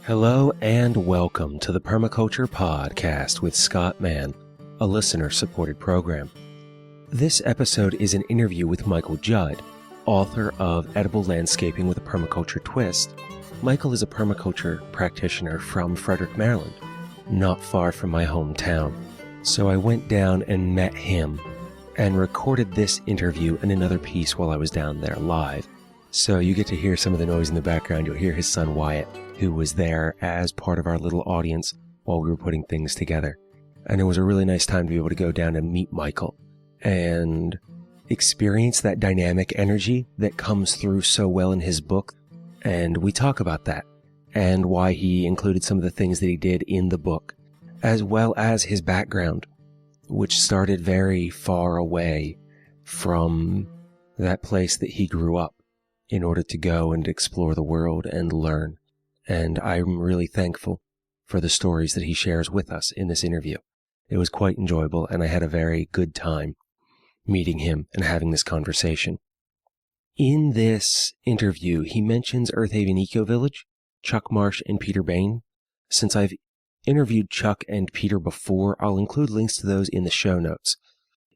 Hello and welcome to the Permaculture Podcast with Scott Mann, a listener-supported program. This episode is an interview with Michael Judd, author of Edible Landscaping with a Permaculture Twist. Michael is a permaculture practitioner from Frederick, Maryland, not far from my hometown. So I went down and met him and recorded this interview and another piece while I was down there live. So you get to hear some of the noise in the background. You'll hear his son Wyatt, who was there as part of our little audience while we were putting things together. And it was a really nice time to be able to go down and meet Michael and experience that dynamic energy that comes through so well in his book. And we talk about that and why he included some of the things that he did in the book, as well as his background, which started very far away from that place that he grew up in order to go and explore the world and learn. And I'm really thankful for the stories that he shares with us in this interview. It was quite enjoyable, and I had a very good time meeting him and having this conversation. In this interview, he mentions Earth Haven Eco Village, Chuck Marsh, and Peter Bain. Since I've interviewed Chuck and Peter before, I'll include links to those in the show notes.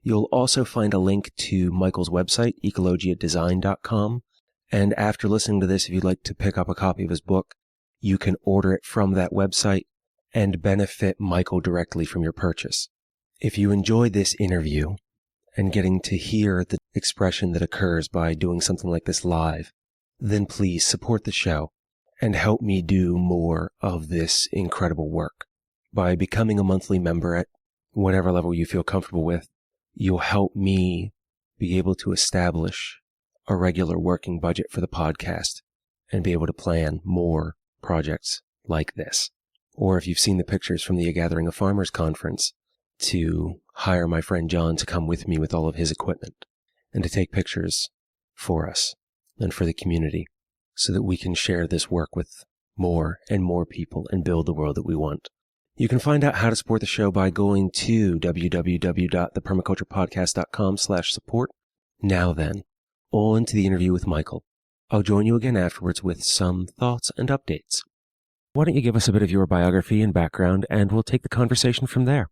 You'll also find a link to Michael's website, ecologiadesign.com. And after listening to this, if you'd like to pick up a copy of his book, you can order it from that website and benefit Michael directly from your purchase. If you enjoyed this interview and getting to hear the expression that occurs by doing something like this live, then please support the show and help me do more of this incredible work. By becoming a monthly member at whatever level you feel comfortable with, you'll help me be able to establish a regular working budget for the podcast and be able to plan more projects like this. Or if you've seen the pictures from the A Gathering of Farmers conference, to hire my friend John to come with me with all of his equipment and to take pictures for us and for the community so that we can share this work with more and more people and build the world that we want. You can find out how to support the show by going to www.thepermaculturepodcast.com/support. Now then, on to the interview with Michael. I'll join you again afterwards with some thoughts and updates. Why don't you give us a bit of your biography and background, and we'll take the conversation from there.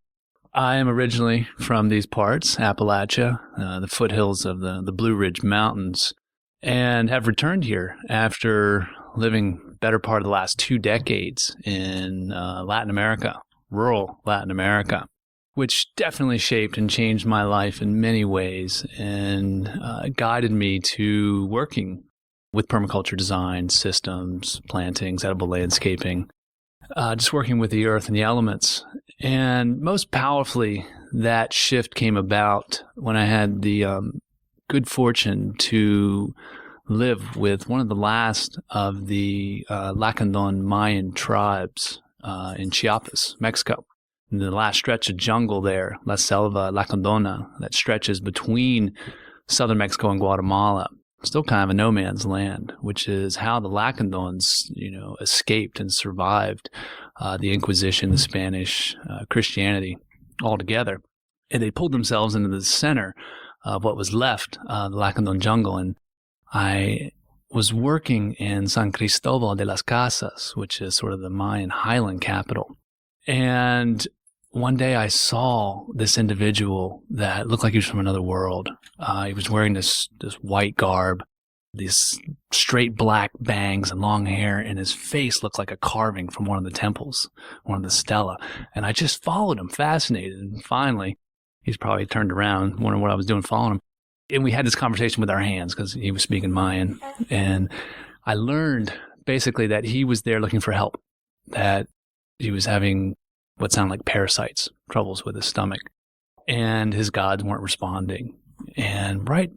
I am originally from these parts, Appalachia, the foothills of the Blue Ridge Mountains, and have returned here after living better part of the last 2 decades in Latin America, rural Latin America, which definitely shaped and changed my life in many ways and guided me to working with permaculture design, systems, plantings, edible landscaping, just working with the earth and the elements. And most powerfully, that shift came about when I had the good fortune to live with one of the last of the Lacandon Mayan tribes in Chiapas, Mexico. In the last stretch of jungle there, La Selva Lacandona, that stretches between southern Mexico and Guatemala, still kind of a no man's land, which is how the Lacandons, escaped and survived the Inquisition, the Spanish, Christianity altogether. And they pulled themselves into the center of what was left, the Lacandon jungle. And I was working in San Cristobal de las Casas, which is sort of the Mayan highland capital. And one day I saw this individual that looked like he was from another world. He was wearing this white garb, these straight black bangs and long hair, and his face looked like a carving from one of the temples, one of the stela. And I just followed him, fascinated. And finally, he's probably turned around, wondering what I was doing following him. And we had this conversation with our hands because he was speaking Mayan. And I learned basically that he was there looking for help, that he was having what sounded like parasites, troubles with his stomach, and his gods weren't responding. And right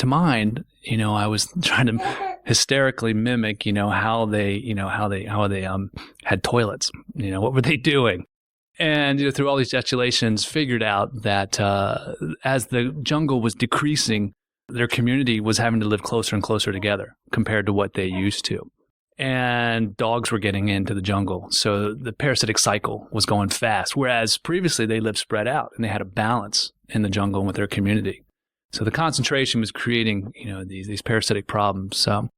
to mind, I was trying to hysterically mimic, how they had toilets, what were they doing? And through all these ejaculations, figured out that as the jungle was decreasing, their community was having to live closer and closer together compared to what they used to. And dogs were getting into the jungle. So the parasitic cycle was going fast, whereas previously they lived spread out and they had a balance in the jungle and with their community. So the concentration was creating, these parasitic problems. So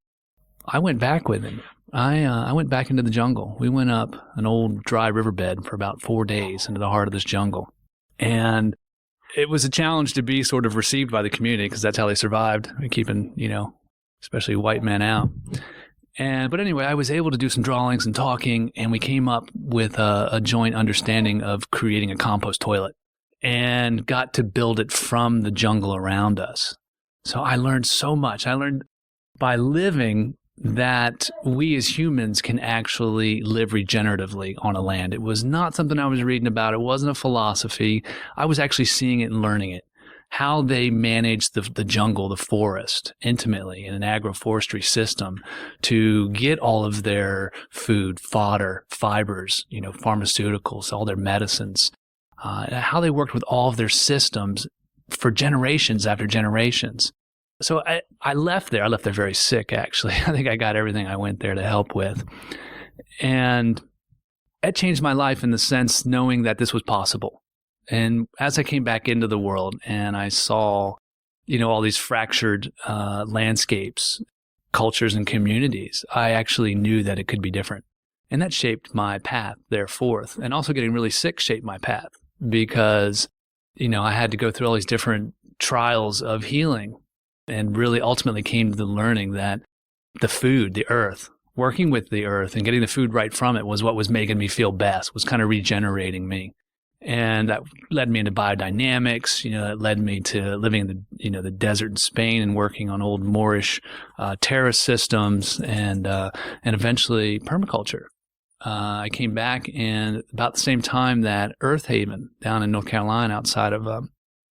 I went back with him I went back into the jungle. We went up an old dry riverbed for about 4 days into the heart of this jungle. And it was a challenge to be sort of received by the community because that's how they survived, keeping, especially white men out. But anyway, I was able to do some drawings and talking, and we came up with a joint understanding of creating a compost toilet and got to build it from the jungle around us. So I learned so much. I learned by living that we as humans can actually live regeneratively on a land. It was not something I was reading about. It wasn't a philosophy. I was actually seeing it and learning it. How they manage the jungle, the forest, intimately in an agroforestry system to get all of their food, fodder, fibers, pharmaceuticals, all their medicines, how they worked with all of their systems for generations after generations. So I left there. I left there very sick, actually. I think I got everything I went there to help with. And it changed my life in the sense knowing that this was possible. And as I came back into the world and I saw, all these fractured landscapes, cultures, and communities, I actually knew that it could be different. And that shaped my path thereforth. And also getting really sick shaped my path because, I had to go through all these different trials of healing and really ultimately came to the learning that the food, the earth, working with the earth and getting the food right from it was what was making me feel best, was kind of regenerating me. And that led me into biodynamics, that led me to living in the desert in Spain and working on old Moorish terrace systems and eventually permaculture. I came back and about the same time that Earth Haven down in North Carolina outside of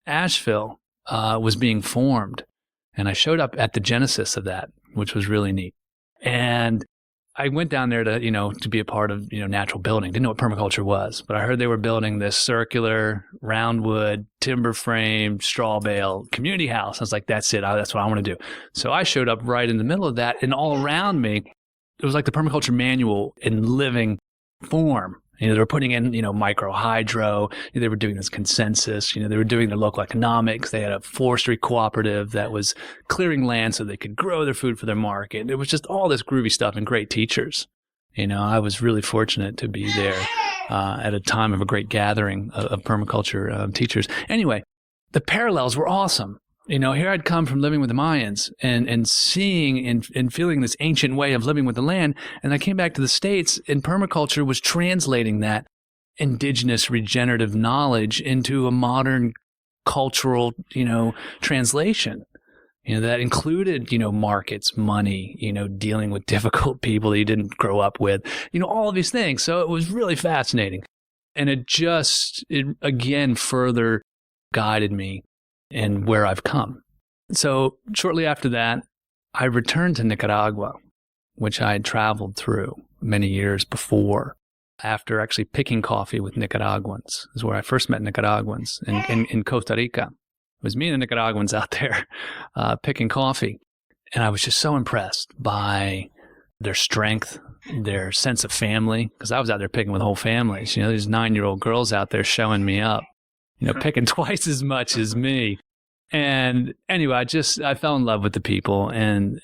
Asheville was being formed. And I showed up at the genesis of that, which was really neat. And I went down there to be a part of, natural building. Didn't know what permaculture was, but I heard they were building this circular, roundwood, timber frame, straw bale community house. I was like, that's it. That's what I want to do. So I showed up right in the middle of that, and all around me, it was like the permaculture manual in living form. They were putting in, micro hydro. They were doing this consensus. They were doing their local economics. They had a forestry cooperative that was clearing land so they could grow their food for their market. It was just all this groovy stuff and great teachers. I was really fortunate to be there at a time of a great gathering of permaculture teachers. Anyway, the parallels were awesome. Here I'd come from living with the Mayans and seeing and feeling this ancient way of living with the land. And I came back to the States, and permaculture was translating that indigenous regenerative knowledge into a modern cultural, translation, that included, markets, money, dealing with difficult people that you didn't grow up with, all of these things. So it was really fascinating. And it again further guided me and where I've come. So shortly after that, I returned to Nicaragua, which I had traveled through many years before, after actually picking coffee with Nicaraguans. This is where I first met Nicaraguans in Costa Rica. It was me and the Nicaraguans out there picking coffee. And I was just so impressed by their strength, their sense of family, because I was out there picking with whole families. These 9-year-old girls out there showing me up, picking twice as much as me. And anyway, I fell in love with the people. And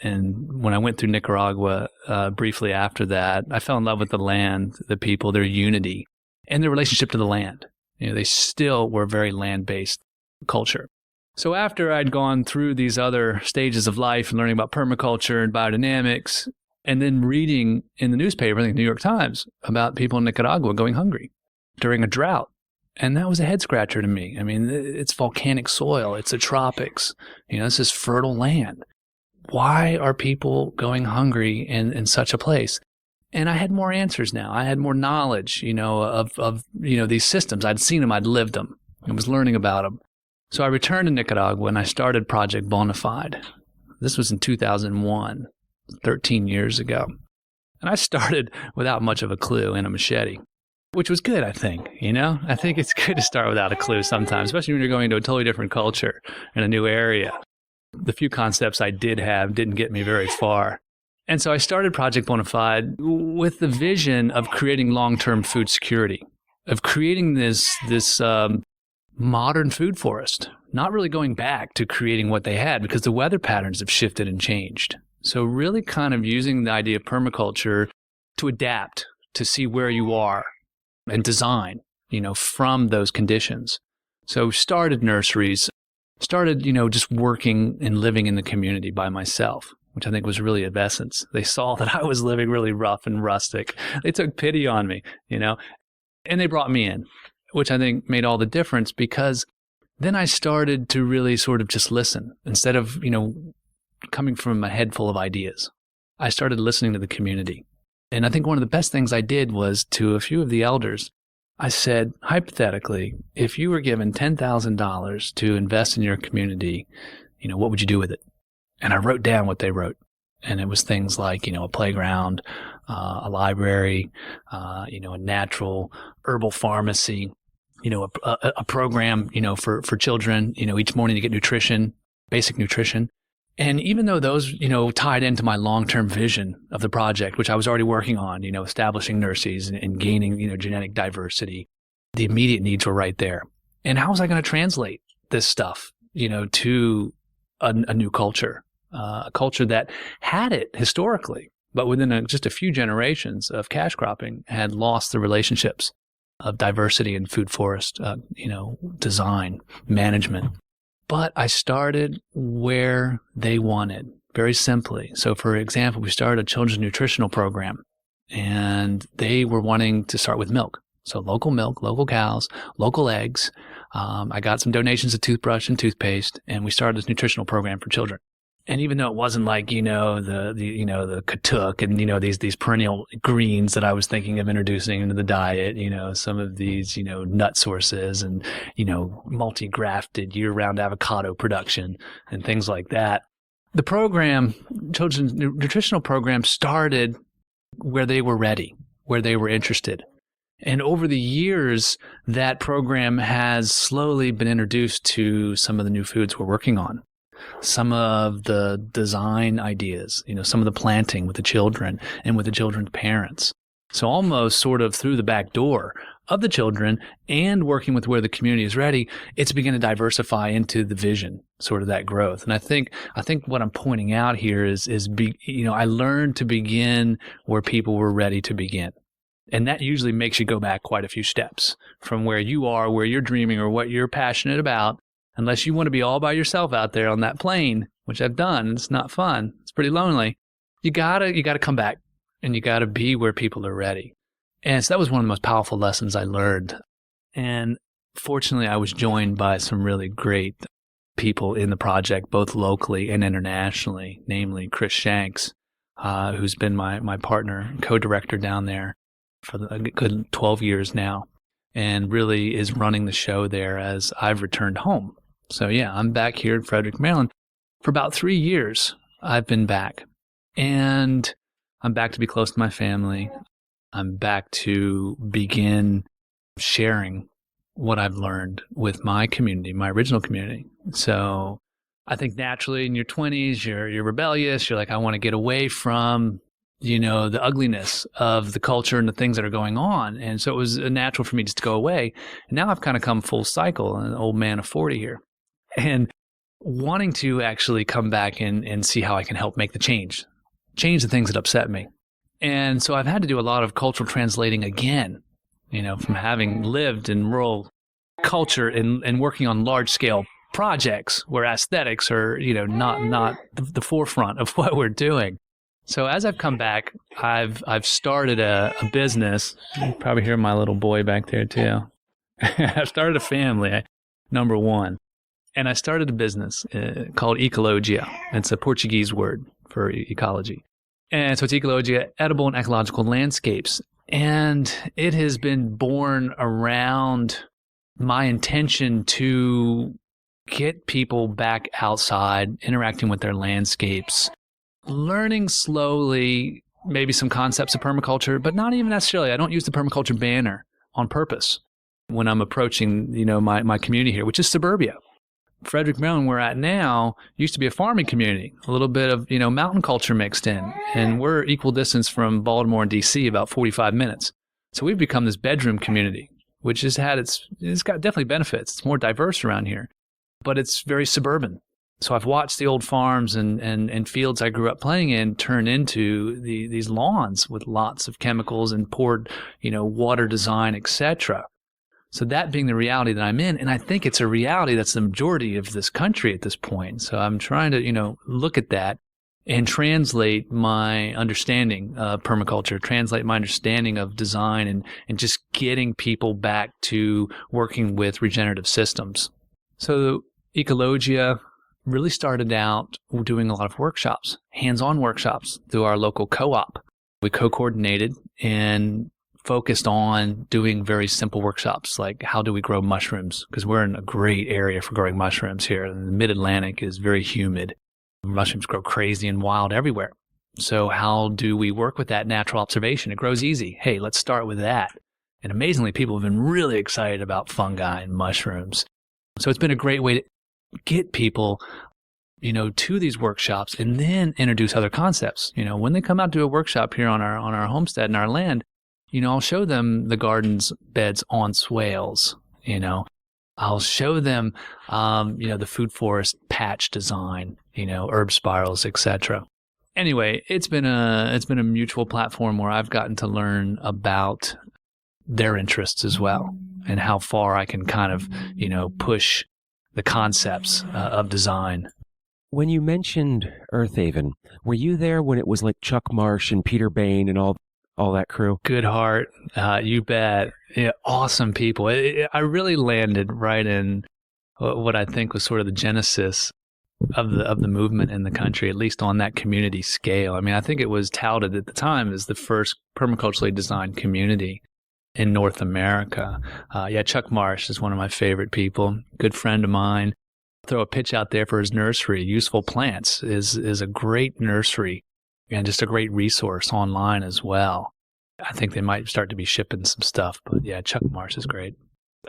when I went through Nicaragua briefly after that, I fell in love with the land, the people, their unity, and their relationship to the land. They still were very land-based culture. So after I'd gone through these other stages of life and learning about permaculture and biodynamics, and then reading in the newspaper, I think the New York Times, about people in Nicaragua going hungry during a drought. And that was a head scratcher to me. I mean, it's volcanic soil. It's the tropics. This is fertile land. Why are people going hungry in such a place? And I had more answers now. I had more knowledge, of these systems. I'd seen them. I'd lived them. I was learning about them. So I returned to Nicaragua and I started Project Bonafide. This was in 2001, 13 years ago. And I started without much of a clue and a machete, which was good, I think. I think it's good to start without a clue sometimes, especially when you're going to a totally different culture in a new area. The few concepts I did have didn't get me very far. And so I started Project Bonafide with the vision of creating long-term food security, of creating this modern food forest, not really going back to creating what they had because the weather patterns have shifted and changed. So really kind of using the idea of permaculture to adapt, to see where you are and design, from those conditions. So started nurseries, started, just working and living in the community by myself, which I think was really of essence. They saw that I was living really rough and rustic. They took pity on me, and they brought me in, which I think made all the difference, because then I started to really sort of just listen instead of, coming from a head full of ideas. I started listening to the community. And I think one of the best things I did was, to a few of the elders, I said, hypothetically, if you were given $10,000 to invest in your community, what would you do with it? And I wrote down what they wrote. And it was things like, a playground, a library, a natural herbal pharmacy, a program, for children, each morning to get nutrition, basic nutrition. And even though those, tied into my long-term vision of the project, which I was already working on, establishing nurseries and gaining, genetic diversity, the immediate needs were right there. And how was I going to translate this stuff, to a new culture, a culture that had it historically, but within just a few generations of cash cropping had lost the relationships of diversity and food forest, design, management. But I started where they wanted, very simply. So, for example, we started a children's nutritional program, and they were wanting to start with milk. So local milk, local cows, local eggs. I got some donations of toothbrush and toothpaste, and we started this nutritional program for children. And even though it wasn't like, the katuk and, these perennial greens that I was thinking of introducing into the diet, some of these, nut sources and, multi-grafted year-round avocado production and things like that. The program, children's nutritional program, started where they were ready, where they were interested. And over the years, that program has slowly been introduced to some of the new foods we're working on. Some of the design ideas, some of the planting with the children and with the children's parents. So almost sort of through the back door of the children and working with where the community is ready, it's beginning to diversify into the vision, sort of that growth. And I think what I'm pointing out here is I learned to begin where people were ready to begin. And that usually makes you go back quite a few steps from where you are, where you're dreaming or what you're passionate about. Unless you want to be all by yourself out there on that plane, which I've done, and it's not fun. It's pretty lonely. You gotta come back, and you gotta be where people are ready. And so that was one of the most powerful lessons I learned. And fortunately, I was joined by some really great people in the project, both locally and internationally, namely Chris Shanks, who's been my partner and co-director down there for a good 12 years now, and really is running the show there as I've returned home. So yeah, I'm back here in Frederick, Maryland. For about 3 years, I've been back. And I'm back to be close to my family. I'm back to begin sharing what I've learned with my community, my original community. So I think naturally in your 20s, you're rebellious. You're like, I want to get away from the ugliness of the culture and the things that are going on. And so it was natural for me just to go away. And now I've kind of come full cycle, an old man of 40 here, and wanting to actually come back and see how I can help make the change the things that upset me. And so I've had to do a lot of cultural translating again, from having lived in rural culture and working on large scale projects where aesthetics are, not the forefront of what we're doing. So as I've come back, I've started a business. You can probably hear my little boy back there too. I've started a family, number one. And I started a business called Ecologia. It's a Portuguese word for ecology. And so it's Ecologia, edible and ecological landscapes. And it has been born around my intention to get people back outside, interacting with their landscapes, learning slowly maybe some concepts of permaculture, but not even necessarily. I don't use the permaculture banner on purpose when I'm approaching, my community here, which is suburbia. Frederick, Maryland, we're at now, used to be a farming community, a little bit of, mountain culture mixed in. And we're equal distance from Baltimore and D.C., about 45 minutes. So we've become this bedroom community, which has had it's got definitely benefits. It's more diverse around here, but it's very suburban. So I've watched the old farms and fields I grew up playing in turn into these lawns with lots of chemicals and poured, water design, etc. So that being the reality that I'm in, and I think it's a reality that's the majority of this country at this point. So I'm trying to, look at that and translate my understanding of permaculture, translate my understanding of design, and just getting people back to working with regenerative systems. So Ecologia really started out doing a lot of workshops, hands-on workshops through our local co-op. We co-coordinated and focused on doing very simple workshops like how do we grow mushrooms, because we're in a great area for growing mushrooms here. The mid-Atlantic is very humid. Mushrooms grow crazy and wild everywhere. So how do we work with that natural observation? It grows easy. Hey, let's start with that. And amazingly, people have been really excited about fungi and mushrooms. So it's been a great way to get people, to these workshops and then introduce other concepts. When they come out to a workshop here on our homestead and our land, I'll show them the garden's beds on swales. I'll show them, the food forest patch design, herb spirals, etc. Anyway, it's been a mutual platform where I've gotten to learn about their interests as well and how far I can kind of, push the concepts of design. When you mentioned Earthaven, were you there when it was like Chuck Marsh and Peter Bain and all that crew? Good heart, you bet. Yeah, awesome people. I really landed right in what I think was sort of the genesis of the movement in the country, at least on that community scale. I mean, I think it was touted at the time as the first permaculturally designed community in North America. Chuck Marsh is one of my favorite people, good friend of mine. Throw a pitch out there for his nursery. Useful Plants is a great nursery and just a great resource online as well. I think they might start to be shipping some stuff, but yeah, Chuck Marsh is great.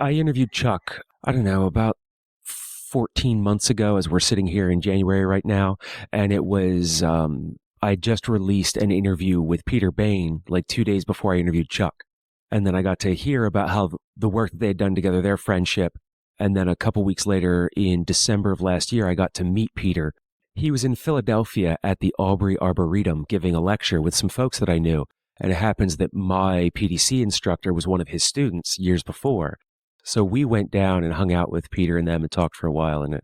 I interviewed Chuck, I don't know, about 14 months ago as we're sitting here in January right now. And it was, I just released an interview with Peter Bain like 2 days before I interviewed Chuck. And then I got to hear about how the work that they had done together, their friendship. And then a couple weeks later, in December of last year, I got to meet Peter. He was in Philadelphia at the Aubrey Arboretum giving a lecture with some folks that I knew. And it happens that my PDC instructor was one of his students years before. So we went down and hung out with Peter and them and talked for a while. And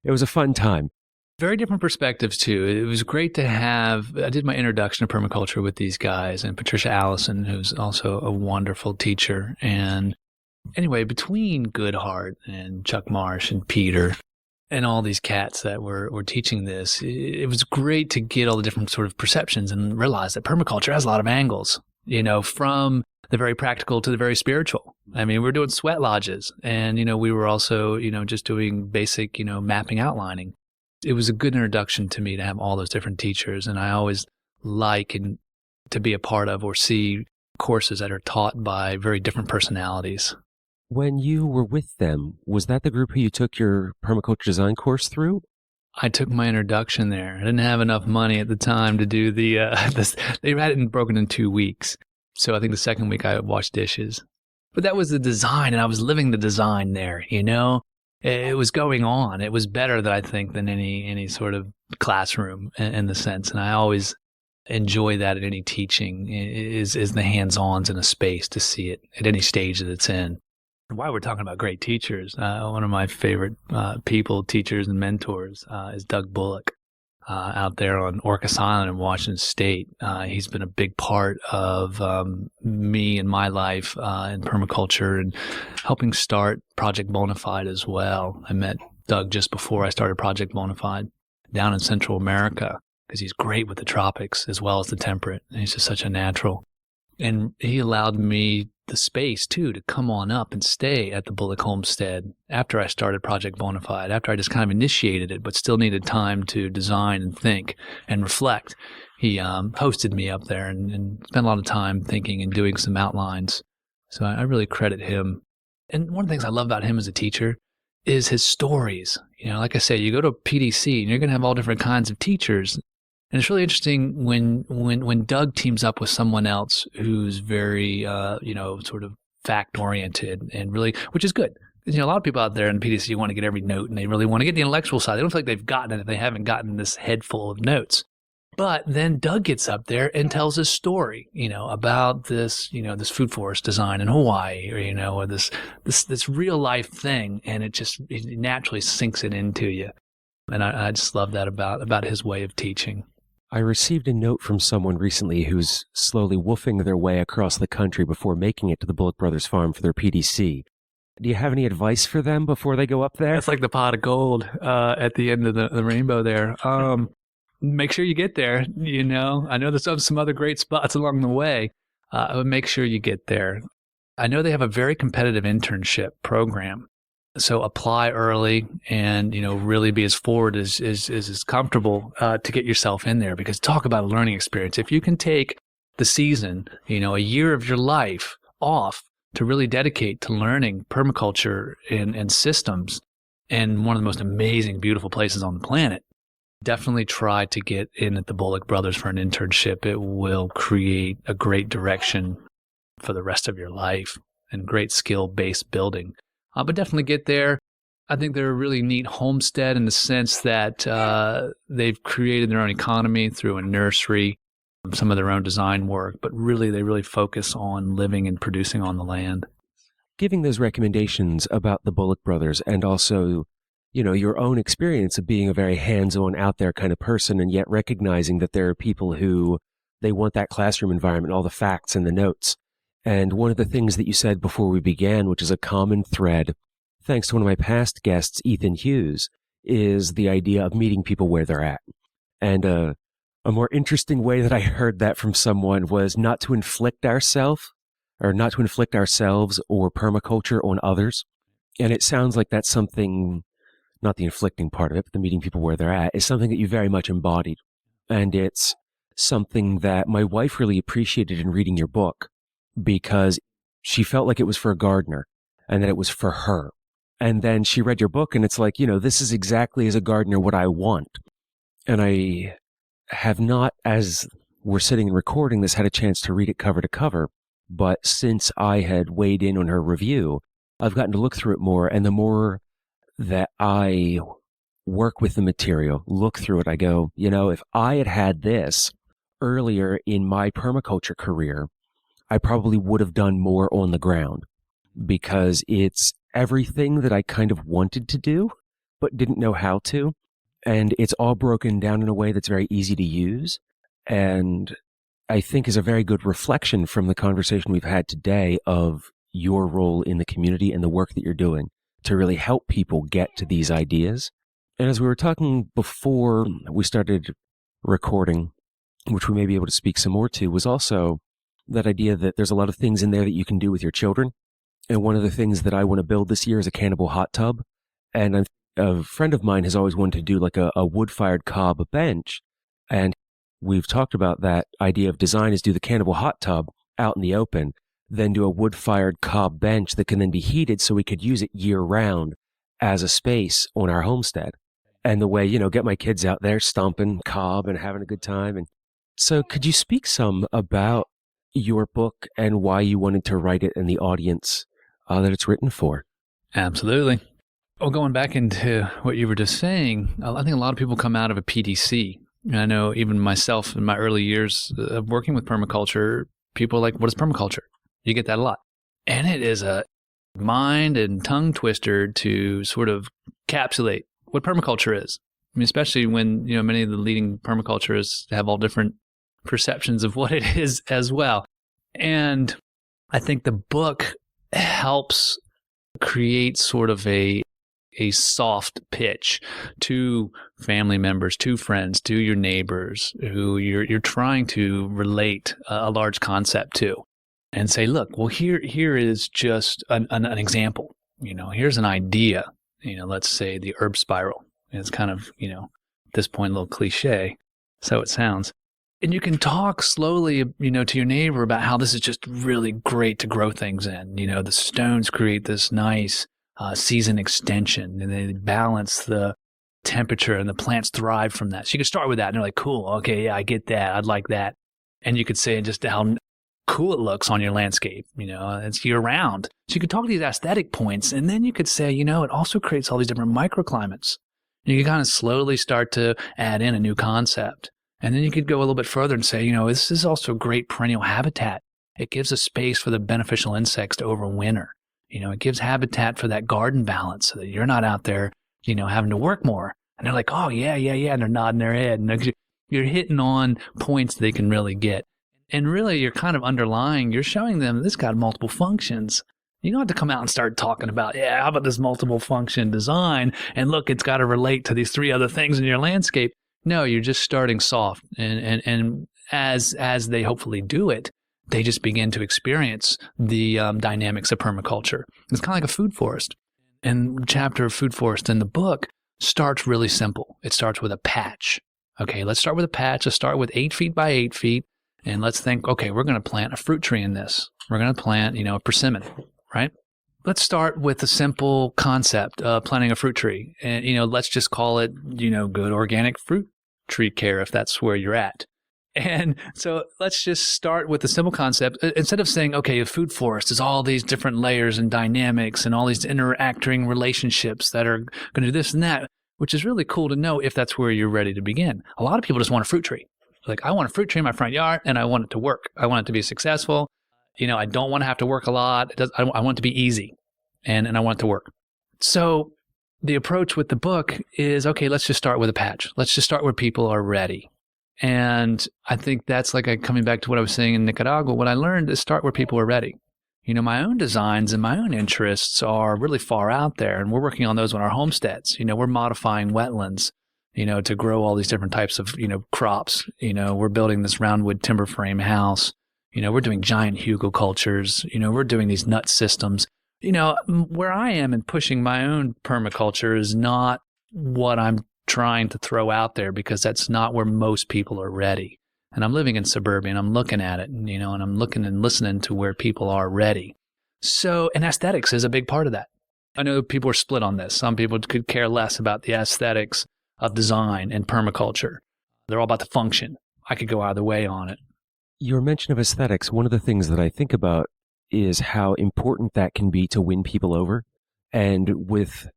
it was a fun time. Very different perspectives, too. It was great to have. I did my introduction to permaculture with these guys and Patricia Allison, who's also a wonderful teacher. And anyway, between Goodhart and Chuck Marsh and Peter and all these cats that were teaching this, it was great to get all the different sort of perceptions and realize that permaculture has a lot of angles, from the very practical to the very spiritual. I mean, we're doing sweat lodges and, we were also, just doing basic, mapping, outlining. It was a good introduction to me to have all those different teachers. And I always like to be a part of or see courses that are taught by very different personalities. When you were with them, was that the group who you took your permaculture design course through? I took my introduction there. I didn't have enough money at the time to do they had it broken in 2 weeks. So I think the second week I washed dishes. But that was the design, and I was living the design there, It was going on. It was better, I think, than any sort of classroom in the sense. And I always enjoy that at any teaching is the hands-ons in a space to see it at any stage that it's in. While we're talking about great teachers, one of my favorite people, teachers, and mentors is Doug Bullock out there on Orcas Island in Washington State. He's been a big part of me and my life in permaculture and helping start Project Bonafide as well. I met Doug just before I started Project Bonafide down in Central America because he's great with the tropics as well as the temperate. And he's just such a natural. And he allowed me the space, too, to come on up and stay at the Bullock Homestead after I started Project Bonafide, after I just kind of initiated it, but still needed time to design and think and reflect. He hosted me up there and spent a lot of time thinking and doing some outlines. So I really credit him. And one of the things I love about him as a teacher is his stories. Like I say, you go to PDC and you're going to have all different kinds of teachers. And it's really interesting when Doug teams up with someone else who's very, sort of fact-oriented and really, which is good a lot of people out there in PDC want to get every note and they really want to get the intellectual side. They don't feel like they've gotten it if they haven't gotten this head full of notes. But then Doug gets up there and tells his story, about this, this food forest design in Hawaii, or this real life thing, and it naturally sinks it into you. And I just love that about his way of teaching. I received a note from someone recently who's slowly woofing their way across the country before making it to the Bullock Brothers farm for their PDC. Do you have any advice for them before they go up there? It's like the pot of gold at the end of the rainbow there. Make sure you get there. I know there's some other great spots along the way. But make sure you get there. I know they have a very competitive internship program. So apply early and, really be as forward as comfortable to get yourself in there, because talk about a learning experience. If you can take the season, a year of your life off to really dedicate to learning permaculture and systems in one of the most amazing, beautiful places on the planet, definitely try to get in at the Bullock Brothers for an internship. It will create a great direction for the rest of your life and great skill-based building. But definitely get there. I think they're a really neat homestead in the sense that they've created their own economy through a nursery, some of their own design work, but they really focus on living and producing on the land. Giving those recommendations about the Bullock Brothers and also, your own experience of being a very hands-on, out there kind of person, and yet recognizing that there are people who they want that classroom environment, all the facts and the notes. And one of the things that you said before we began, which is a common thread, thanks to one of my past guests, Ethan Hughes, is the idea of meeting people where they're at. And a more interesting way that I heard that from someone was not to inflict ourselves or permaculture on others. And it sounds like that's something, not the inflicting part of it, but the meeting people where they're at, is something that you very much embodied. And it's something that my wife really appreciated in reading your book, because she felt like it was for a gardener and that it was for her. And then she read your book and it's like, this is exactly as a gardener what I want. And I have not, as we're sitting and recording this, had a chance to read it cover to cover. But since I had weighed in on her review, I've gotten to look through it more. And the more that I work with the material, look through it, I go, if I had had this earlier in my permaculture career, I probably would have done more on the ground, because it's everything that I kind of wanted to do, but didn't know how to. And it's all broken down in a way that's very easy to use. And I think is a very good reflection from the conversation we've had today of your role in the community and the work that you're doing to really help people get to these ideas. And as we were talking before we started recording, which we may be able to speak some more to, was also that idea that there's a lot of things in there that you can do with your children. And one of the things that I want to build this year is a cannibal hot tub. And a friend of mine has always wanted to do like a wood-fired cob bench. And we've talked about that idea of design is do the cannibal hot tub out in the open, then do a wood-fired cob bench that can then be heated so we could use it year-round as a space on our homestead. And the way, get my kids out there stomping cob and having a good time. And so could you speak some about your book and why you wanted to write it and the audience that it's written for? Absolutely. Well, going back into what you were just saying, I think a lot of people come out of a PDC. I know even myself in my early years of working with permaculture, people are like, what is permaculture? You get that a lot. And it is a mind and tongue twister to sort of encapsulate what permaculture is. I mean, especially when, many of the leading permaculturists have all different perceptions of what it is as well. And I think the book helps create sort of a soft pitch to family members, to friends, to your neighbors who you're trying to relate a large concept to, and say, look, well, here is just an example. Here's an idea. Let's say the herb spiral. It's kind of, at this point, a little cliche, so it sounds. And you can talk slowly, to your neighbor about how this is just really great to grow things in. The stones create this nice season extension, and they balance the temperature, and the plants thrive from that. So you can start with that, and they're like, cool, okay, yeah, I get that. I'd like that. And you could say just how cool it looks on your landscape. It's year round. So you could talk these aesthetic points, and then you could say, it also creates all these different microclimates. You can kind of slowly start to add in a new concept. And then you could go a little bit further and say, this is also great perennial habitat. It gives a space for the beneficial insects to overwinter. It gives habitat for that garden balance so that you're not out there, having to work more. And they're like, oh, yeah. And they're nodding their head. And you're hitting on points they can really get. And really, you're kind of underlying, you're showing them this got multiple functions. You don't have to come out and start talking about, how about this multiple function design? And look, it's got to relate to these 3 other things in your landscape. No, you're just starting soft. And as they hopefully do it, they just begin to experience the dynamics of permaculture. It's kind of like a food forest. And the chapter of food forest in the book starts really simple. It starts with a patch. Okay, let's start with a patch. Let's start with 8 feet by 8 feet. And let's think, okay, we're going to plant a fruit tree in this. We're going to plant, a persimmon, right? Let's start with the simple concept of planting a fruit tree. And, let's just call it, good organic fruit tree care if that's where you're at. And so let's just start with the simple concept. Instead of saying, okay, a food forest is all these different layers and dynamics and all these interacting relationships that are going to do this and that, which is really cool to know if that's where you're ready to begin. A lot of people just want a fruit tree. Like, I want a fruit tree in my front yard, and I want it to work. I want it to be successful. I don't want to have to work a lot. I want it to be easy, and I want it to work. So the approach with the book is, okay, let's just start with a patch. Let's just start where people are ready. And I think that's like coming back to what I was saying in Nicaragua. What I learned is start where people are ready. My own designs and my own interests are really far out there, and we're working on those on our homesteads. We're modifying wetlands, to grow all these different types of, crops. We're building this roundwood timber frame house. We're doing giant hugelcultures. We're doing these nut systems. Where I am and pushing my own permaculture is not what I'm trying to throw out there, because that's not where most people are ready. And I'm living in suburbia, and I'm looking at it, and I'm looking and listening to where people are ready. So, and aesthetics is a big part of that. I know people are split on this. Some people could care less about the aesthetics of design and permaculture. They're all about the function. I could go either way on it. Your mention of aesthetics, one of the things that I think about is how important that can be to win people over. And with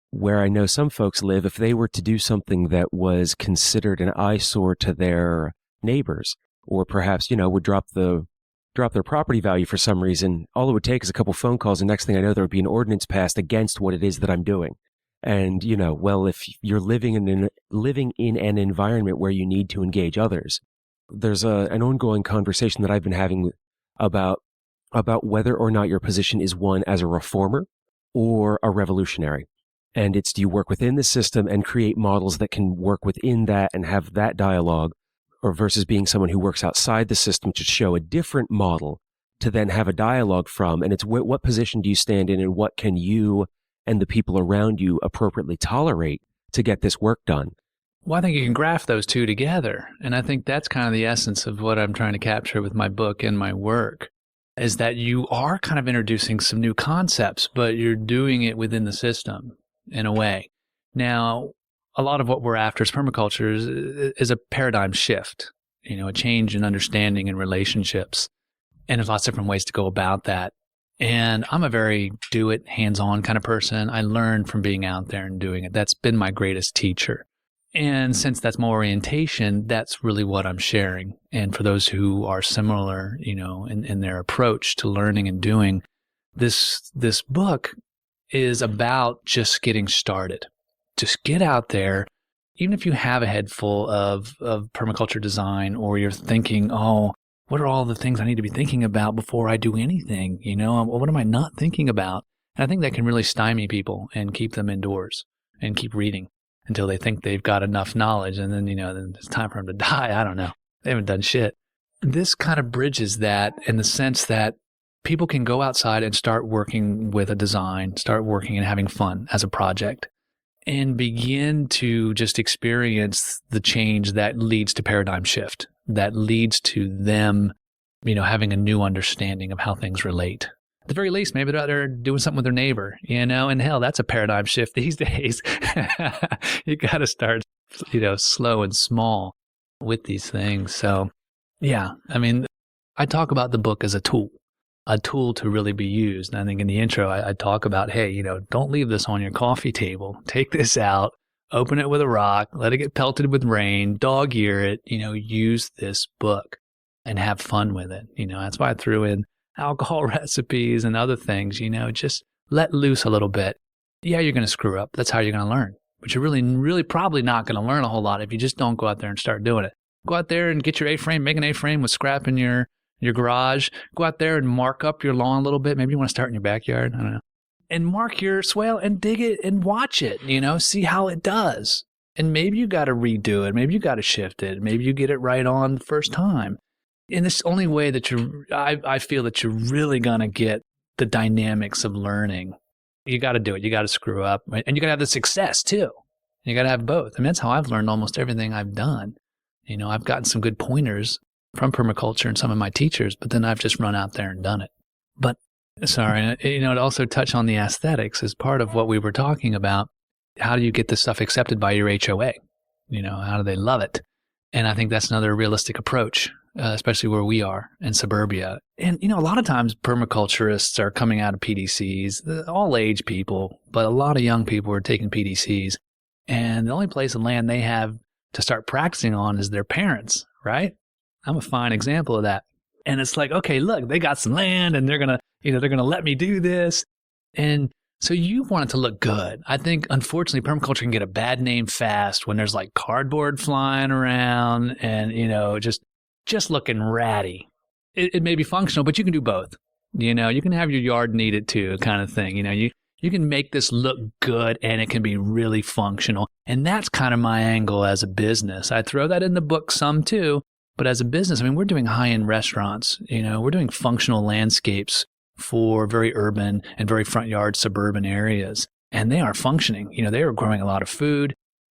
where I know some folks live, if they were to do something that was considered an eyesore to their neighbors, or perhaps, would drop their property value for some reason, all it would take is a couple phone calls, and next thing I know, there would be an ordinance passed against what it is that I'm doing. And, well, if you're living in an environment where you need to engage others, there's an ongoing conversation that I've been having about whether or not your position is one as a reformer or a revolutionary. And it's, do you work within the system and create models that can work within that and have that dialogue, or versus being someone who works outside the system to show a different model to then have a dialogue from? And it's what position do you stand in, and what can you and the people around you appropriately tolerate to get this work done? Well, I think you can graph those two together. And I think that's kind of the essence of what I'm trying to capture with my book and my work, is that you are kind of introducing some new concepts, but you're doing it within the system in a way. Now, a lot of what we're after as permaculture is a paradigm shift, a change in understanding and relationships. And there's lots of different ways to go about that. And I'm a very do-it, hands-on kind of person. I learned from being out there and doing it. That's been my greatest teacher. And since that's my orientation, that's really what I'm sharing. And for those who are similar, in their approach to learning and doing, this book is about just getting started. Just get out there. Even if you have a head full of permaculture design, or you're thinking, oh, what are all the things I need to be thinking about before I do anything? What am I not thinking about? And I think that can really stymie people and keep them indoors and keep reading until they think they've got enough knowledge. And then, then it's time for them to die. I don't know. They haven't done shit. This kind of bridges that in the sense that people can go outside and start working with a design, start working and having fun as a project, and begin to just experience the change that leads to paradigm shift, that leads to them, having a new understanding of how things relate. At the very least, maybe they're doing something with their neighbor, and hell, that's a paradigm shift these days. You got to start, slow and small with these things. So, yeah, I talk about the book as a tool to really be used. And I think in the intro, I talk about, hey, don't leave this on your coffee table. Take this out, open it with a rock, let it get pelted with rain, dog ear it, use this book and have fun with it. That's why I threw in alcohol recipes and other things, just let loose a little bit. Yeah, you're going to screw up. That's how you're going to learn. But you're really, really probably not going to learn a whole lot if you just don't go out there and start doing it. Go out there and get your A-frame, make an A-frame with scrap in your garage. Go out there and mark up your lawn a little bit. Maybe you want to start in your backyard. I don't know. And mark your swale and dig it and watch it, see how it does. And maybe you got to redo it. Maybe you got to shift it. Maybe you get it right on the first time. And it's the only way that I feel that you're really going to get the dynamics of learning. You got to do it. You got to screw up. Right? And you got to have the success too. You got to have both. I mean, that's how I've learned almost everything I've done. I've gotten some good pointers from permaculture and some of my teachers, but then I've just run out there and done it. But sorry, to also touch on the aesthetics as part of what we were talking about. How do you get this stuff accepted by your HOA? How do they love it? And I think that's another realistic approach, especially where we are in suburbia. And, a lot of times permaculturists are coming out of PDCs, all age people, but a lot of young people are taking PDCs. And the only place in land they have to start practicing on is their parents, right? I'm a fine example of that. And it's like, okay, look, they got some land and they're going to let me do this. And so you want it to look good. I think, unfortunately, permaculture can get a bad name fast when there's like cardboard flying around and, just looking ratty. It may be functional, but you can do both. You can have your yard needed too, kind of thing. You can make this look good and it can be really functional. And that's kind of my angle as a business. I throw that in the book some too, but as a business, I mean, we're doing high-end restaurants. We're doing functional landscapes for very urban and very front yard suburban areas. And they are functioning. They are growing a lot of food.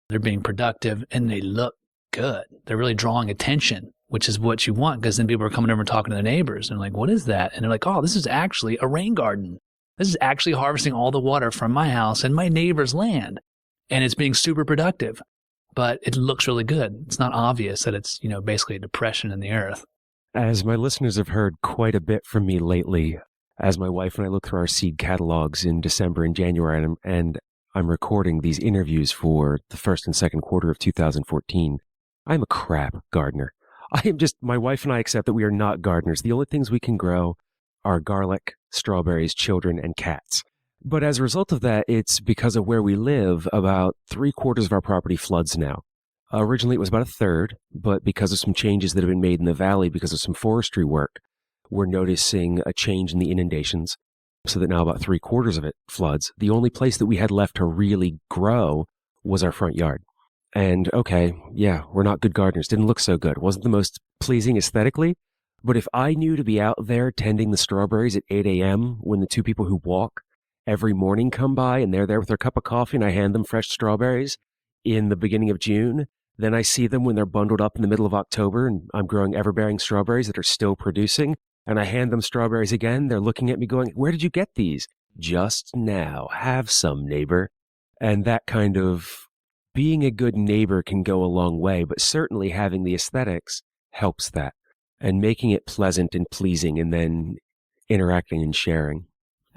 They're being productive and they look good. They're really drawing attention, which is what you want, because then people are coming over and talking to their neighbors and like, what is that? And they're like, oh, this is actually a rain garden. This is actually harvesting all the water from my house and my neighbor's land. And it's being super productive, but it looks really good. It's not obvious that it's, basically a depression in the earth. As my listeners have heard quite a bit from me lately, as my wife and I look through our seed catalogs in December and January, and I'm recording these interviews for the first and second quarter of 2014, I'm a crap gardener. My wife and I accept that we are not gardeners. The only things we can grow are garlic, strawberries, children, and cats. But as a result of that, it's because of where we live, about 3/4 of our property floods now. Originally, it was about 1/3, but because of some changes that have been made in the valley, because of some forestry work, we're noticing a change in the inundations, so that now about 3/4 of it floods. The only place that we had left to really grow was our front yard. And okay, yeah, we're not good gardeners. Didn't look so good. Wasn't the most pleasing aesthetically. But if I knew to be out there tending the strawberries at 8 a.m. when the two people who walk every morning come by and they're there with their cup of coffee and I hand them fresh strawberries in the beginning of June, then I see them when they're bundled up in the middle of October and I'm growing ever-bearing strawberries that are still producing, and I hand them strawberries again, they're looking at me going, where did you get these? Just now. Have some, neighbor. And that kind of being a good neighbor can go a long way, but certainly having the aesthetics helps that, and making it pleasant and pleasing and then interacting and sharing.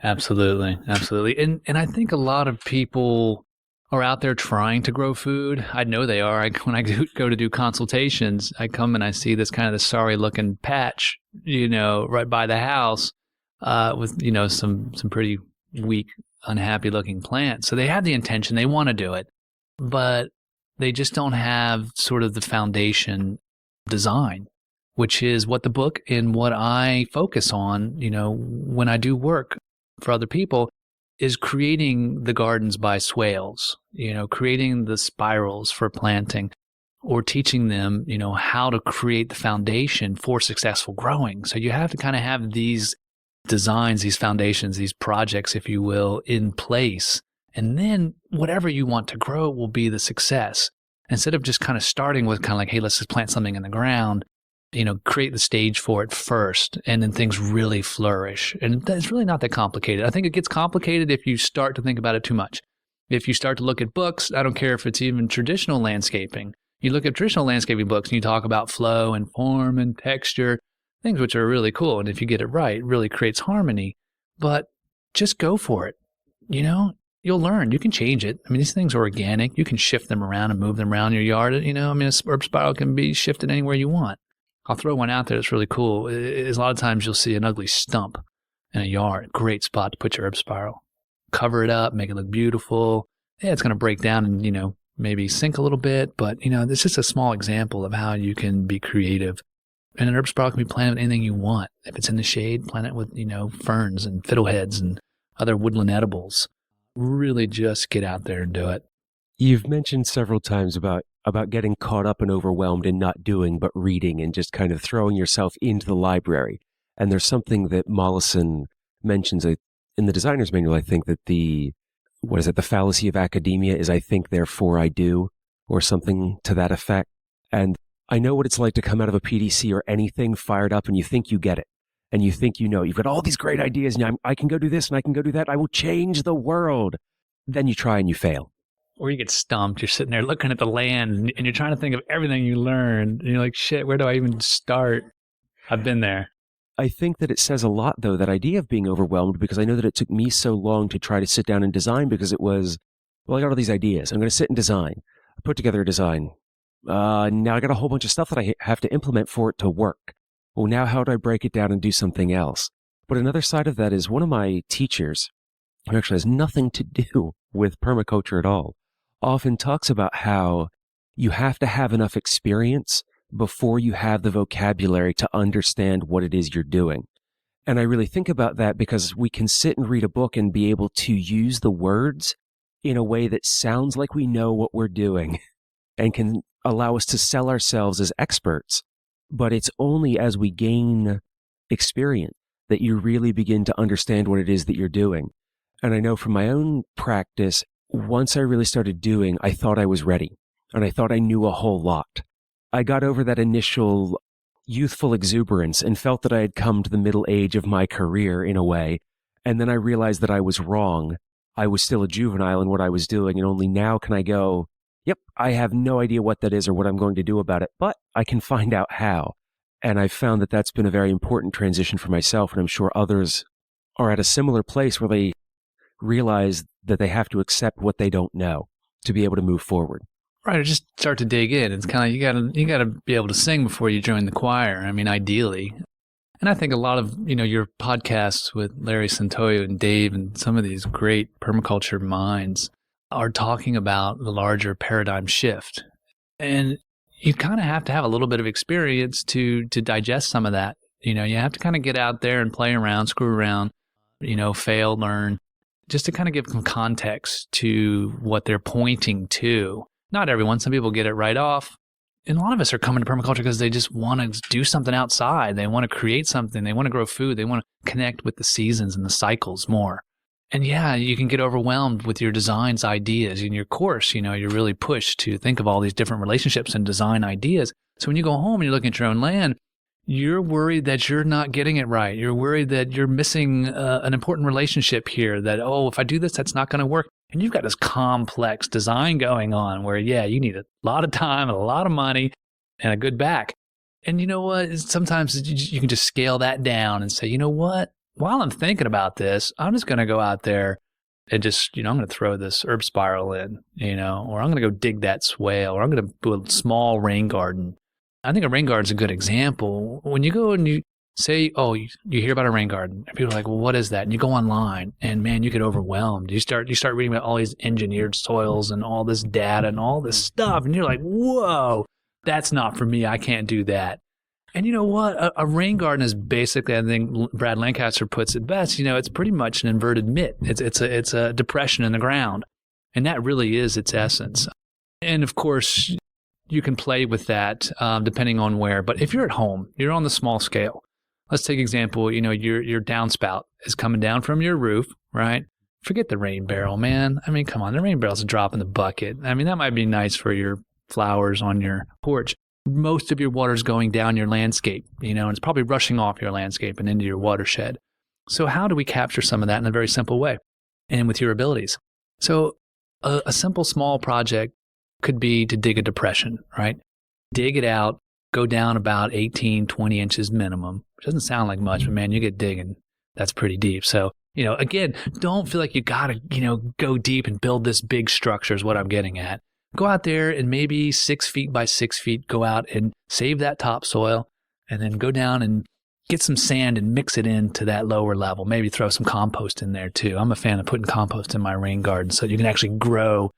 Absolutely. Absolutely. And I think a lot of people are out there trying to grow food. I know they are. When I go to do consultations, I come and I see this kind of sorry looking patch, right by the house, with, some pretty weak, unhappy looking plants. So they have the intention, they want to do it, but they just don't have sort of the foundation design, which is what the book and what I focus on, when I do work for other people, is creating the gardens by swales, creating the spirals for planting, or teaching them, how to create the foundation for successful growing. So you have to kind of have these designs, these foundations, these projects, if you will, in place. And then whatever you want to grow will be the success. Instead of just kind of starting with kind of like, hey, let's just plant something in the ground, create the stage for it first, and then things really flourish. And it's really not that complicated. I think it gets complicated if you start to think about it too much. If you start to look at books, I don't care if it's even traditional landscaping. You look at traditional landscaping books and you talk about flow and form and texture. things which are really cool. And if you get it right, it really creates harmony. But just go for it. You know, you'll learn. You can change it. I mean, these things are organic. You can shift them around and move them around your yard. You know, I mean, a herb spiral can be shifted anywhere you want. I'll throw one out there that's really cool. Is a lot of times you'll see an ugly stump in a yard. Great spot to put your herb spiral. Cover it up, make it look beautiful. Yeah, it's going to break down and, you know, maybe sink a little bit. But, you know, this is just a small example of how you can be creative. And an herb spiral can be planted with anything you want. If it's in the shade, plant it with, you know, ferns and fiddleheads and other woodland edibles. Really just get out there and do it. You've mentioned several times about getting caught up and overwhelmed and not doing, but reading and just kind of throwing yourself into the library. And there's something that Mollison mentions in the designer's manual, I think, that the fallacy of academia is I think, therefore I do, or something to that effect. And I know what it's like to come out of a PDC or anything fired up and you think you get it. And you think you know, you've got all these great ideas and I can go do this and I can go do that. I will change the world. Then you try and you fail. Or you get stumped. You're sitting there looking at the land and you're trying to think of everything you learned. And you're like, shit, where do I even start? I've been there. I think that it says a lot, though, that idea of being overwhelmed, because I know that it took me so long to try to sit down and design because it was, well, I got all these ideas. I'm going to sit and design. I put together a design. Now I got a whole bunch of stuff that I have to implement for it to work. Well, now how do I break it down and do something else? But another side of that is one of my teachers, who actually has nothing to do with permaculture at all, often talks about how you have to have enough experience before you have the vocabulary to understand what it is you're doing. And I really think about that because we can sit and read a book and be able to use the words in a way that sounds like we know what we're doing and can allow us to sell ourselves as experts. But it's only as we gain experience that you really begin to understand what it is that you're doing. And I know from my own practice, once I really started doing, I thought I was ready and I thought I knew a whole lot. I got over that initial youthful exuberance and felt that I had come to the middle age of my career in a way. And then I realized that I was wrong. I was still a juvenile in what I was doing. And only now can I go, yep, I have no idea what that is or what I'm going to do about it, but I can find out how. And I've found that that's been a very important transition for myself. And I'm sure others are at a similar place where they realize that they have to accept what they don't know to be able to move forward. Right, or just start to dig in. It's kind of you gotta be able to sing before you join the choir. I mean, ideally. And I think a lot of, you know, your podcasts with Larry Santoyo and Dave and some of these great permaculture minds are talking about the larger paradigm shift. And you kind of have to have a little bit of experience to digest some of that. You know, you have to kind of get out there and play around, screw around, you know, fail, learn, just to kind of give some context to what they're pointing to. Not everyone. Some people get it right off. And a lot of us are coming to permaculture because they just want to do something outside. They want to create something. They want to grow food. They want to connect with the seasons and the cycles more. And yeah, you can get overwhelmed with your designs, ideas. In your course, you know, you're really pushed to think of all these different relationships and design ideas. So when you go home and you're looking at your own land, you're worried that you're not getting it right. You're worried that you're missing an important relationship here, that, oh, if I do this, that's not going to work. And you've got this complex design going on where, yeah, you need a lot of time and a lot of money and a good back. And you know what? Sometimes you can just scale that down and say, you know what? While I'm thinking about this, I'm just going to go out there and just, you know, I'm going to throw this herb spiral in, you know, or I'm going to go dig that swale, or I'm going to do a small rain garden. I think a rain garden is a good example. When you go and you say, oh, you hear about a rain garden, and people are like, well, what is that? And you go online and man, you get overwhelmed. You start reading about all these engineered soils and all this data and all this stuff. And you're like, whoa, that's not for me. I can't do that. And you know what? A rain garden is basically, I think Brad Lancaster puts it best, you know, it's pretty much an inverted mitt. It's a depression in the ground. And that really is its essence. And of course, you can play with that depending on where. But if you're at home, you're on the small scale. Let's take example, you know, your downspout is coming down from your roof, right? Forget the rain barrel, man. I mean, come on, the rain barrel's a drop in the bucket. I mean, that might be nice for your flowers on your porch. Most of your water's going down your landscape, you know, and it's probably rushing off your landscape and into your watershed. So how do we capture some of that in a very simple way and with your abilities? So a simple small project could be to dig a depression, right? Dig it out, go down about 18, 20 inches minimum, which doesn't sound like much, but man, you get digging. That's pretty deep. So, again, don't feel like you got to, go deep and build this big structure is what I'm getting at. Go out there and maybe 6 feet by 6 feet, go out and save that topsoil and then go down and get some sand and mix it into that lower level. Maybe throw some compost in there too. I'm a fan of putting compost in my rain garden so you can actually grow,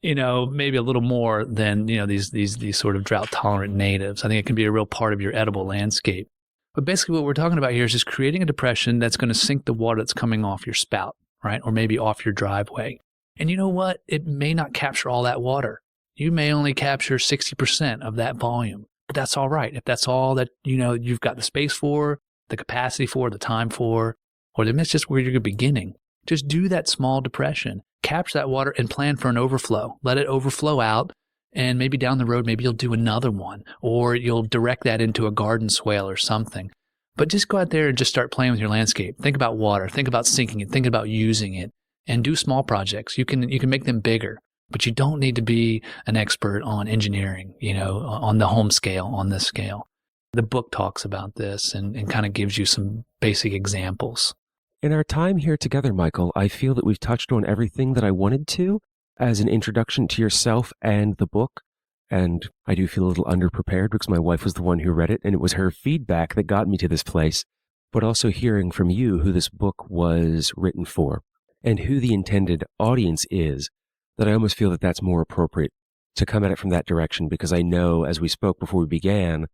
maybe a little more than, these sort of drought tolerant natives. I think it can be a real part of your edible landscape. But basically what we're talking about here is just creating a depression that's going to sink the water that's coming off your spout, right? Or maybe off your driveway. And you know what? It may not capture all that water. You may only capture 60% of that volume, but that's all right. If that's all that, you've got the space for, the capacity for, the time for, or that's just where you're beginning. Just do that small depression, capture that water and plan for an overflow. Let it overflow out. And maybe down the road, maybe you'll do another one, or you'll direct that into a garden swale or something. But just go out there and just start playing with your landscape. Think about water. Think about sinking it. Think about using it. And do small projects. You can make them bigger, but you don't need to be an expert on engineering, on the home scale, on this scale. The book talks about this and kind of gives you some basic examples. In our time here together, Michael, I feel that we've touched on everything that I wanted to as an introduction to yourself and the book. And I do feel a little underprepared because my wife was the one who read it, and it was her feedback that got me to this place, but also hearing from you who this book was written for and who the intended audience is, that I almost feel that that's more appropriate to come at it from that direction, because I know, as we spoke before we began,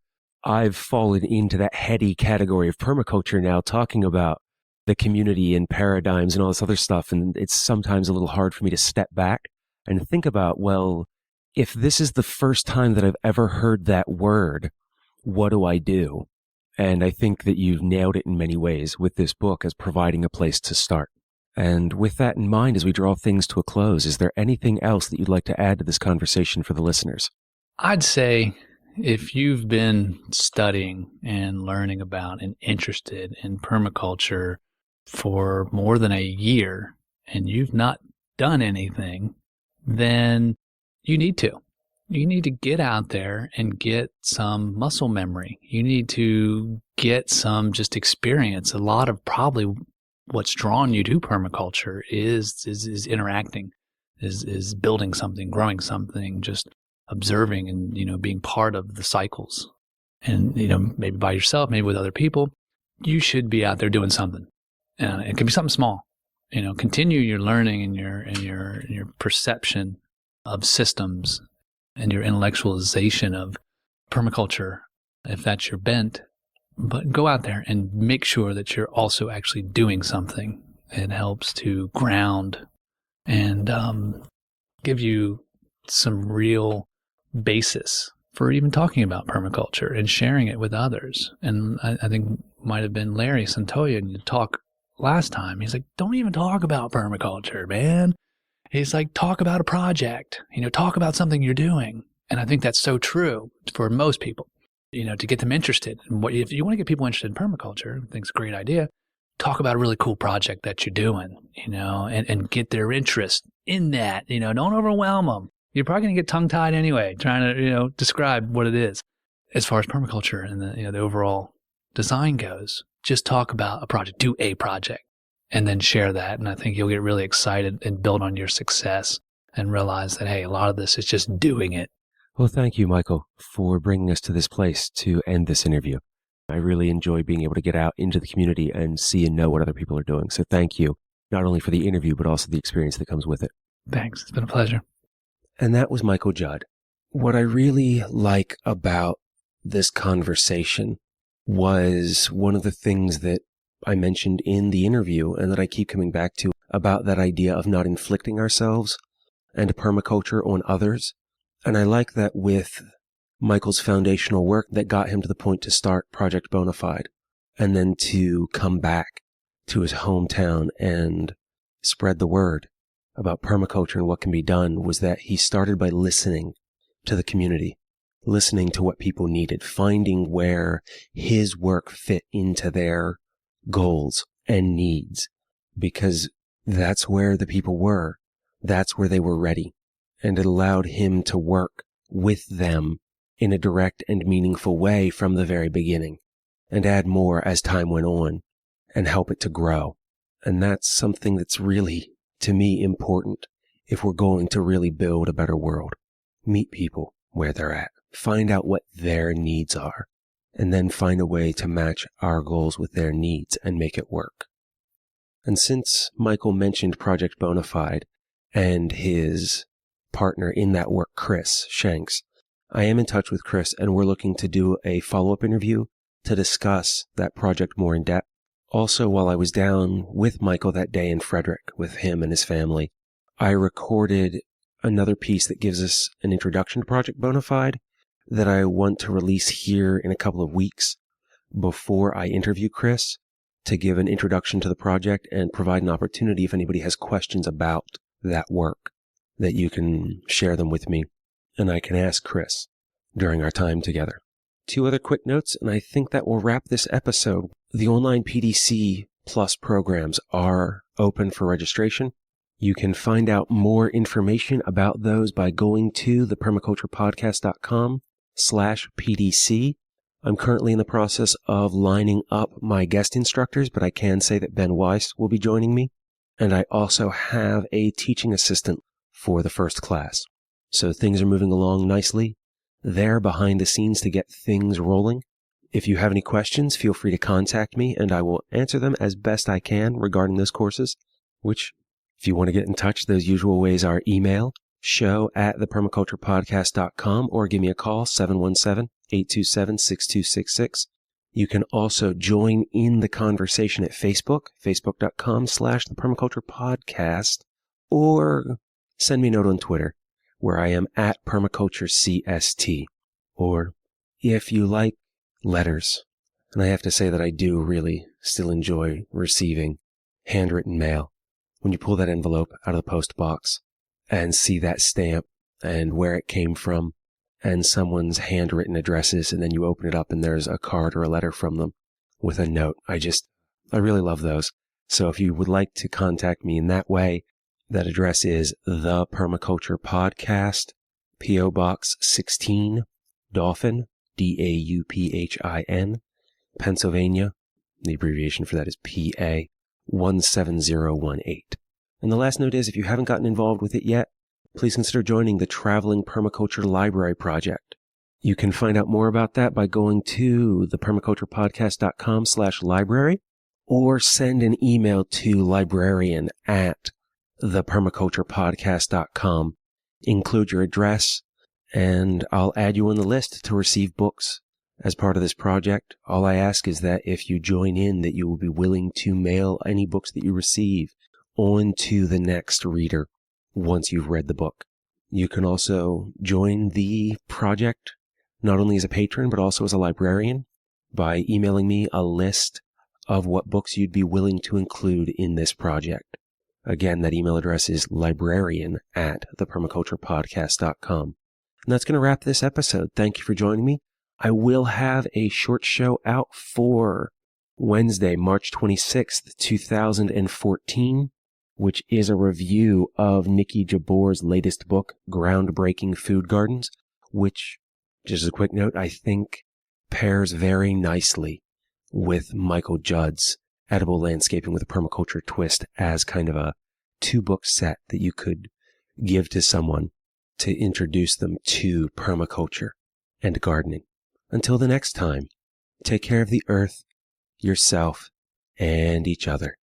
I've fallen into that heady category of permaculture now, talking about the community and paradigms and all this other stuff. And it's sometimes a little hard for me to step back and think about, well, if this is the first time that I've ever heard that word, what do I do? And I think that you've nailed it in many ways with this book as providing a place to start. And with that in mind, as we draw things to a close, is there anything else that you'd like to add to this conversation for the listeners? I'd say if you've been studying and learning about and interested in permaculture for more than a year and you've not done anything, then you need to. You need to get out there and get some muscle memory. You need to get some just experience. A lot of probably what's drawn you to permaculture is interacting, is building something, growing something, just observing and, being part of the cycles. And, maybe by yourself, maybe with other people, you should be out there doing something. It can be something small. Continue your learning and your perception of systems and your intellectualization of permaculture, if that's your bent. But go out there and make sure that you're also actually doing something. It helps to ground and give you some real basis for even talking about permaculture and sharing it with others. And I think might have been Larry Santoya in the talk last time. He's like, don't even talk about permaculture, man. He's like, talk about a project, talk about something you're doing. And I think that's so true for most people, to get them interested. And if you want to get people interested in permaculture, I think it's a great idea. Talk about a really cool project that you're doing, and get their interest in that. Don't overwhelm them. You're probably going to get tongue-tied anyway, trying to, describe what it is. As far as permaculture and the overall design goes, just talk about a project, do a project, and then share that. And I think you'll get really excited and build on your success and realize that, hey, a lot of this is just doing it. Well, thank you, Michael, for bringing us to this place to end this interview. I really enjoy being able to get out into the community and see and know what other people are doing. So thank you, not only for the interview, but also the experience that comes with it. Thanks. It's been a pleasure. And that was Michael Judd. What I really like about this conversation was one of the things that I mentioned in the interview and that I keep coming back to about that idea of not inflicting ourselves and permaculture on others. And I like that with Michael's foundational work that got him to the point to start Project Bonafide and then to come back to his hometown and spread the word about permaculture and what can be done, was that he started by listening to the community, listening to what people needed, finding where his work fit into their goals and needs, because that's where the people were. That's where they were ready. And it allowed him to work with them in a direct and meaningful way from the very beginning, and add more as time went on, and help it to grow. And that's something that's really, to me, important if we're going to really build a better world. Meet people where they're at, find out what their needs are, and then find a way to match our goals with their needs and make it work. And since Michael mentioned Project Bonafide and his partner in that work, Chris Shanks, I am in touch with Chris, and we're looking to do a follow-up interview to discuss that project more in depth. Also, while I was down with Michael that day in Frederick with him and his family, I recorded another piece that gives us an introduction to Project Bonafide that I want to release here in a couple of weeks before I interview Chris, to give an introduction to the project and provide an opportunity if anybody has questions about that work, that you can share them with me and I can ask Chris during our time together. 2 other quick notes, and I think that will wrap this episode. The online PDC Plus programs are open for registration. You can find out more information about those by going to thepermaculturepodcast.com/PDC. I'm currently in the process of lining up my guest instructors, but I can say that Ben Weiss will be joining me. And I also have a teaching assistant for the first class. So things are moving along nicely there behind the scenes to get things rolling. If you have any questions, feel free to contact me and I will answer them as best I can regarding those courses, which, if you want to get in touch, those usual ways are email, show@thepermaculturepodcast.com, or give me a call, 717-827-6266. You can also join in the conversation at Facebook, facebook.com/thepermaculturepodcast, or send me a note on Twitter, where I am @permaculturecst. Or if you like letters, and I have to say that I do really still enjoy receiving handwritten mail. When you pull that envelope out of the post box and see that stamp and where it came from and someone's handwritten addresses, and then you open it up and there's a card or a letter from them with a note. I really love those. So if you would like to contact me in that way, that address is The Permaculture Podcast, P.O. Box 16, Dauphin, Dauphin, Pennsylvania. The abbreviation for that is PA 17018. And the last note is, if you haven't gotten involved with it yet, please consider joining the Traveling Permaculture Library Project. You can find out more about that by going to thepermaculturepodcast.com/library, or send an email to librarian@thepermaculturepodcast.com. Include your address, and I'll add you on the list to receive books as part of this project. All I ask is that if you join in, that you will be willing to mail any books that you receive on to the next reader once you've read the book. You can also join the project not only as a patron, but also as a librarian by emailing me a list of what books you'd be willing to include in this project. Again, that email address is librarian@thepermaculturepodcast.com. And that's going to wrap this episode. Thank you for joining me. I will have a short show out for Wednesday, March 26th, 2014, which is a review of Nikki Jabor's latest book, Groundbreaking Food Gardens, which, just as a quick note, I think pairs very nicely with Michael Judd's Edible Landscaping with a Permaculture Twist as kind of a 2-book set that you could give to someone to introduce them to permaculture and gardening. Until the next time, take care of the earth, yourself, and each other.